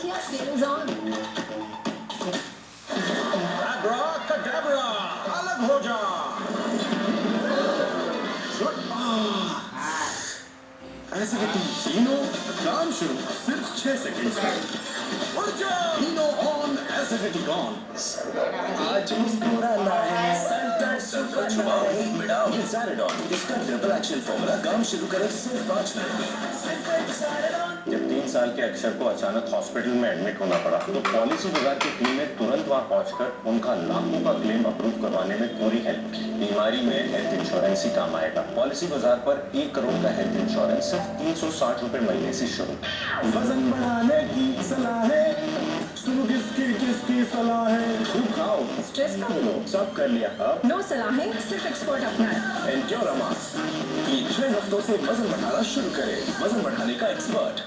Your skills on. Abracadabra, अलग हो जा। ऐसे कि तुम तीनों काम शुरू सिर्फ 6 सेकंड्स में। उठ जाओ। तीनों ऑन, एसिडिटी गॉन। आज मुस्कुराना है, सर का छुपाओ, भूख मिटाओ। ये Saradon, इसका ट्रिपल एक्शन फॉर्मूला काम शुरू करे सिर्फ 5 मिनट में। जब 3 साल के अक्षर को अचानक हॉस्पिटल में एडमिट होना पड़ा तो पॉलिसी बाजार की टीम ने तुरंत वहां पहुंचकर उनका लाखों का क्लेम अप्रूव करवाने में पूरी हेल्प की। बीमारी में हेल्थ इंश्योरेंस ही काम आएगा। पॉलिसी बाजार पर 1 करोड़ का हेल्थ इंश्योरेंस सिर्फ 360 रुपए महीने से शुरू। वजन बढ़ाने की सलाह है, सुनो किसकी सलाह है। खूब खाओ, स्ट्रेस कम लो। सब कर लिया। अब नो सलाहें, सिर्फ एक्सपर्ट अपनाएं। एंड्योरामा ये 6 हफ्तों से वजन बढ़ाना शुरू करे। वजन बढ़ाने का expert.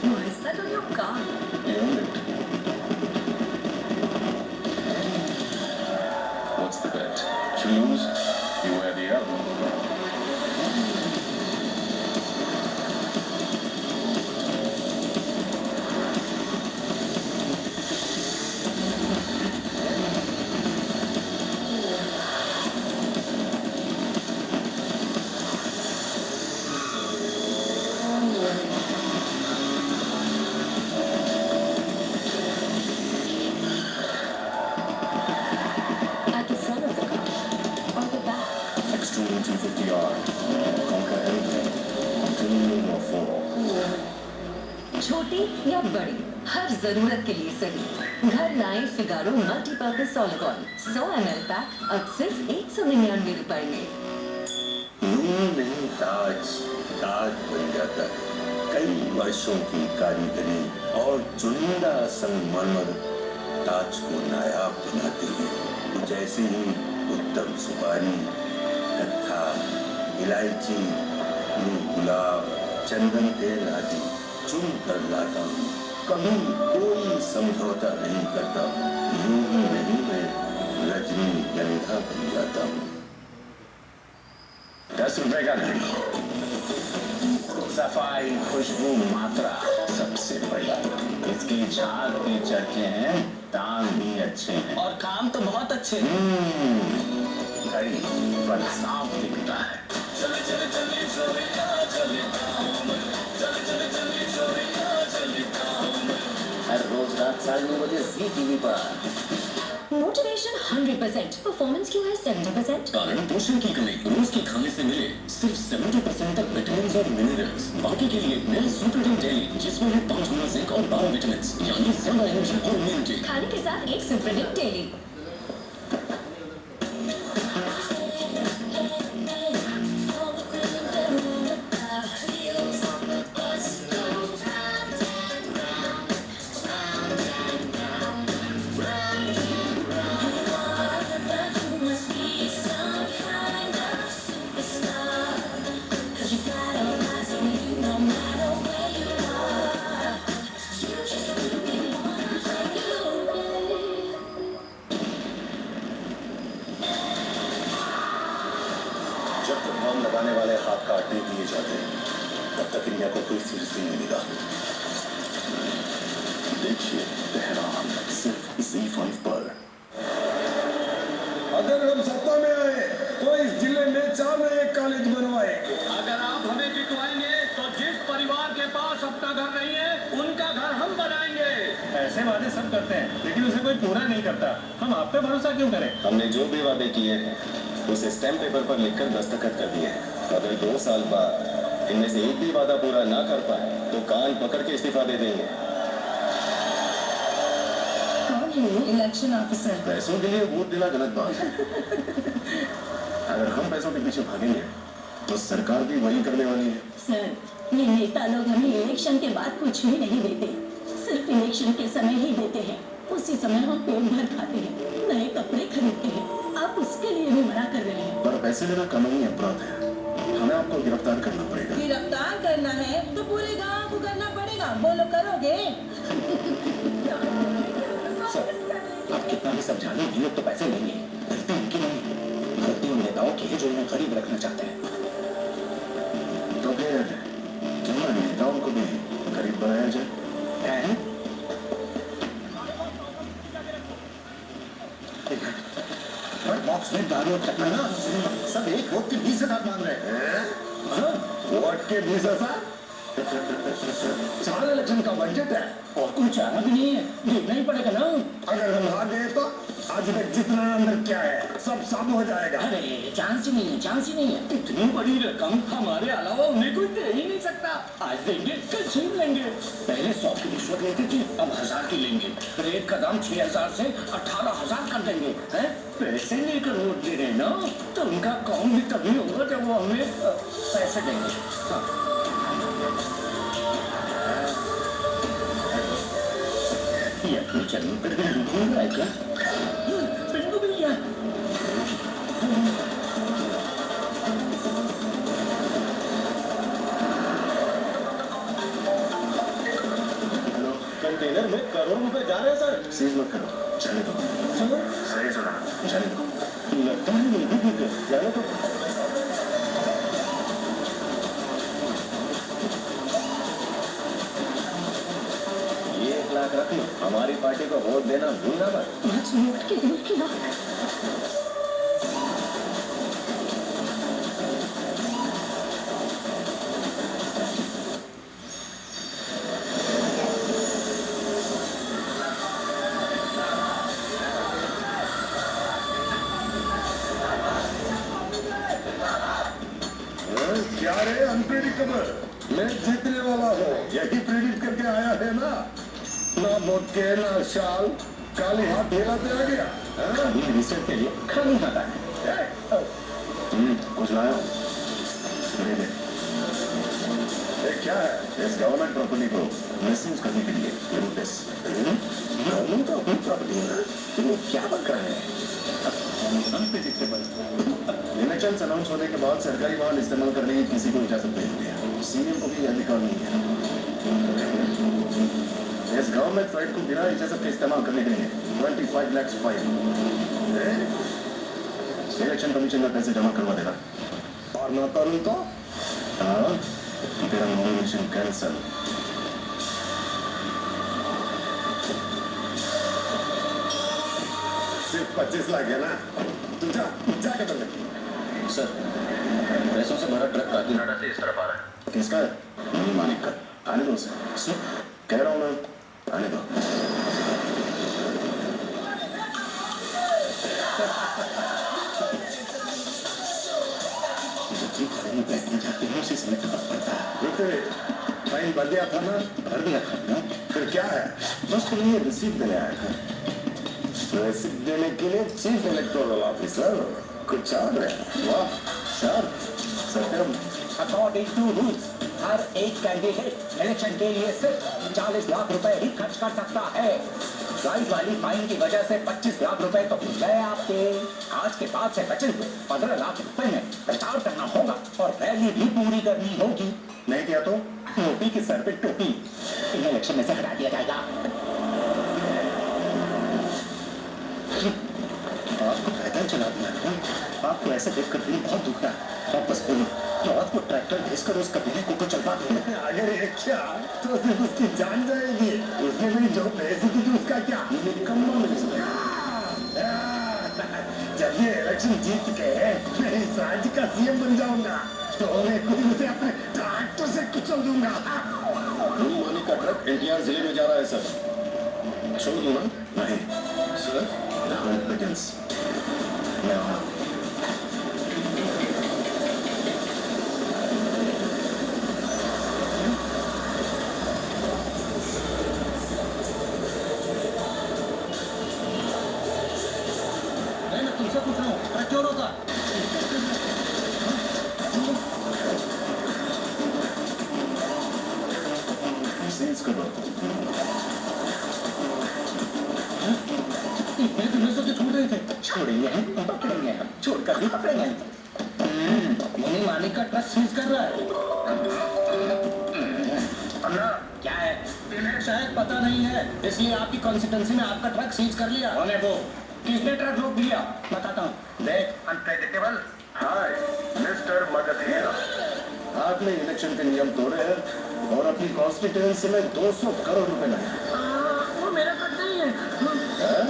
Why is that on your car? What's the bet? You lose, you wear the album. At the front of the car or the back? Extreme 250R. Conquer anything until you fall. छोटी या बड़ी, हर जरूरत के लिए सही। घर लाए Figaro multipurpose olive oil 100 ml pack अब सिर्फ 199 रुपए में। नहीं ताज बन जाता है। कई वर्षों की कारीगरी और चुनिंदा संगमरमर ताज को नायाब बनाती है। कुछ ऐसी ही उत्तम सुपारी, कत्था, इलायची, गुलाब, चंदन तेल आदि चुन कर लाता हूँ। कभी कोई समझौता नहीं करता। यूं ही नहीं मैं रजनीगंधा बन जाता हूँ। 10 रुपए का घड़ी, सफाई, खुशबू, मात्रा सबसे बढ़िया। इसकी झाग भी चढ़े हैं, दाम भी अच्छे हैं और काम तो बहुत अच्छे हैं। घड़ी पर साफ दिखता है। हर रोज रात 9:30 बजे जी टीवी पर। मोटिवेशन 100%, परफॉर्मेंस क्यों है 70%? कारण पोषण की कमी। रोज के खाने से मिले सिर्फ 70% तक विटामिन और मिनरल्स। बाकी के लिए नया सुप्रीडम डेली, जिसमें है 5 गुना जिंक और 12 विटामिन, यानी ज्यादा एनर्जी और इम्यूनिटी। खाने के साथ एक सुप्रीडम डेली। जब तक बम लगाने वाले हाथ काट नहीं दिए जाते तब तक इंडिया को कोई सीरीज नहीं मिलेगा। देखिए तेहरान सिर्फ Z5 पर। अगर हम सत्ता में आए तो इस जिले में 4 नए कॉलेज बनवाए। अगर आप हमें जितवाएंगे तो जिस परिवार के पास अपना घर नहीं है उनका घर हम बनाएंगे। ऐसे वादे सब करते हैं लेकिन उसे कोई पूरा नहीं करता। हम आप पे भरोसा क्यों करें? हमने जो भी वादे किए हैं उसे स्टैम्प पेपर पर लिखकर दस्तखत कर दिए हैं। अगर 2 साल बाद इनमें से एक भी वादा पूरा ना कर पाए तो कान पकड़ के इस्तीफा दे देंगे। कौन है ये इलेक्शन ऑफिसर? पैसों के लिए वोट देना गलत बात है। अगर हम पैसों के पीछे भागेंगे तो सरकार भी वही करने वाली है। सर, ये नेता लोग हमें इलेक्शन के बाद कुछ भी नहीं देते, सिर्फ इलेक्शन के समय ही देते हैं। उसी समय हम पेट भर खाते हैं, नए कपड़े खरीदते हैं। आप उसके लिए भी मना कर रहे हैं। पर पैसे लेना कानूनी अपराध है। हमें आपको गिरफ्तार करना पड़ेगा। गिरफ्तार करना है तो पूरे गांव को करना पड़ेगा। बोलो, करोगे? सर, आप कितना सब जाने ये लोग तो पैसे लेंगे, गलती उनकी नहीं, गलती उन नेताओं की है जो इन्हें करीब रखना चाहते हैं। तो फिर क्यों ना नेताओं को भी करीब बनाया जाए? बॉक्स में दारू और चक्कर ना सब एक वोट के 20,000 मांग रहे हैं। वोट के 20,000? 4 इलेक्शन का बजट है और कोई चारा भी नहीं है, देखना ही पड़ेगा ना। अगर हम हार गए तो आज तक जितना अंदर क्या है सब साफ हो जाएगा। अरे चांस ही नहीं है, चांस ही नहीं है। इतनी बड़ी रकम हमारे अलावा उन्हें कोई दे ही नहीं सकता। आज देंगे कल छीन लेंगे। पहले 100 की रिश्वत लेते थे, अब 1000 की लेंगे। रेट का दाम 6,000 से 18,000 कर देंगे। हैं? पैसे लेकर वोट दे रहे हैं ना, तो उनका काम भी तभी होगा जब वो हमें पैसे देंगे। हाँ। ये अपनी जमीन पर भी ढूंढ रहा है क्या? बिल्कुल भी क्या? कंटेनर में करोड़ रुपए जा रहे हैं सर। सीज मत करो, चले दो। सही सुना, चले दो। लगता है ये भी ठीक है, जाने दो। ये 1 लाख रख लो, हमारी पार्टी को वोट देना भूलना मत। पाँच मिनट के दूर की बात। क्या रे अनप्रेडिक्टेबल, मैं जीतने वाला हूँ, यही प्रेडिक्ट करके आया है ना। ना मोटके ना शाल, काली हाथ ढेला पे आ गया। खाली रिसर्च के लिए खाली हाथ आए। कुछ लाया हूँ। ये क्या है? इस गवर्नमेंट प्रॉपर्टी को मिसयूज करने के लिए नोटिस। गवर्नमेंट का अपनी प्रॉपर्टी है ना, तो ये क्या बक रहा है? अनप्रेडिक्टेबल। इलेक्शन अनाउंस होने के बाद सरकारी वाहन इस्तेमाल करने की किसी को इजाजत नहीं दी है। सीएम को भी अधिकार नहीं है। इस गवर्नमेंट फ्लाइट को बिना इजाजत के इस्तेमाल करने के लिए 25 लाख फाइन। इलेक्शन कमीशन में पैसे जमा करवा देना, और ना करूँ तो हाँ, तेरा नॉमिनेशन कैंसल। सिर्फ 25 लाख है ना, तू जा के बंद। सर, पैसों से भरा ट्रक काकीनाडा से इस तरफ आ रहा है। किसका है? मालिक का। आने दो उसे। सर, कह रहा हूँ ना, आने दो। जितनी घरों में बैठने जाते हैं उसी समय टपक पड़ता है। रुके, फाइन भर दिया था ना? भर दिया था ना? फिर क्या है? बस तुम्हें रिसीप्ट देने आया था। रिसीप्ट देने के लिए चीफ इलेक्टोरल ऑफिसर कुछ और है। वाह sir, Satyam. According to rules हर एक कैंडिडेट इलेक्शन के लिए सिर्फ 40 लाख रुपए ही खर्च कर सकता है। ड्राइव वाली फाइन की वजह से 25 लाख रुपए तो घुस गए आपके। आज के बाद से बचे हुए 15 लाख रुपए में प्रचार करना होगा और रैली भी पूरी करनी होगी। नहीं किया तो टोपी के सर पे टोपी इन इलेक्शन में से हटा दिया जाएगा। आपको पैदल चला दिया ना, आपको ऐसे देखकर दिल बहुत दुख रहा है। वापस बोलो, रात को ट्रैक्टर भेजकर उस कबीले को चलवा दो। अगर ये क्या तो सिर्फ उसकी जान जाएगी। उसने मेरी जो पैसे दी थी उसका क्या? निकम्मा मिनिस्टर। जब ये इलेक्शन जीत के मैं इस राज्य का सीएम बन जाऊंगा तो मैं खुद उसे अपने ट्रैक्टर से कुचल दूंगा। मानी का ट्रक एनटीआर जिले में जा रहा है सर। छोड़ दूँ ना? नहीं sir, now it begins. Now. मैं तुमसे पूछ रहा हूँ, ट्रक क्यों रोका? Scenes करो। मैं तुम्हें सोचे छोड़ रहे थे। छोड़ेंगे हम, पकड़ेंगे हम, छोड़कर भी पकड़ेंगे। मुनि मालिक का ट्रक सीज कर रहा है। क्या है? इन्हें शायद पता नहीं है, इसलिए आपकी कॉन्स्टिट्यूंसी में आपका ट्रक सीज कर लिया। आने को किसने ट्रक रोक दिया? बताता हूँ, देख। अनप्रेडिक्टेबल। हाय मिस्टर मगधीरा। आपने इलेक्शन के नियम तोड़े हैं और अपनी कॉन्स्टिट्यूएंसी में 200 करोड़ रुपए लगे। वो मेरा ट्रक नहीं है। हाँ?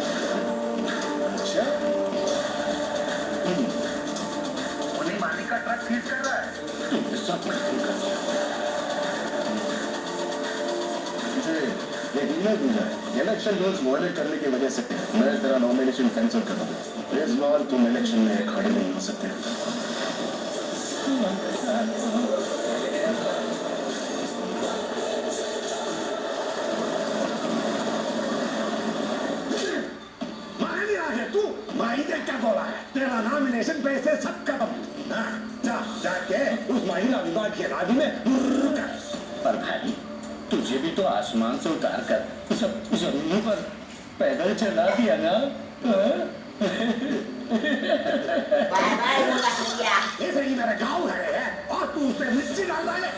अच्छा उन्हीं मालिक का ट्रक सीज कर रहा है। तुमने सब कर दिया। मुझे एक ईमेल मिला है। इलेक्शन रूल्स वायलेट करने की वजह से मैं तेरा नॉमिनेशन कैंसिल कर दूंगा। इस बार तुम इलेक्शन में खड़े नहीं हो सकते। माहिरा है तू। माहिरा क्या बोला है? तेरा नॉमिनेशन पैसे सब खत्म। हाँ, जा जाके उस माहिरा विभाग की राजी में बुर्र कर। पर भाई, तुझे भी तो आसमान से उतार कर सब जमीन पर पैदल चला दिया ना? हाँ? ऐसे ही मेरा गाँव है और तू उसमें मिर्ची डाल रहा है।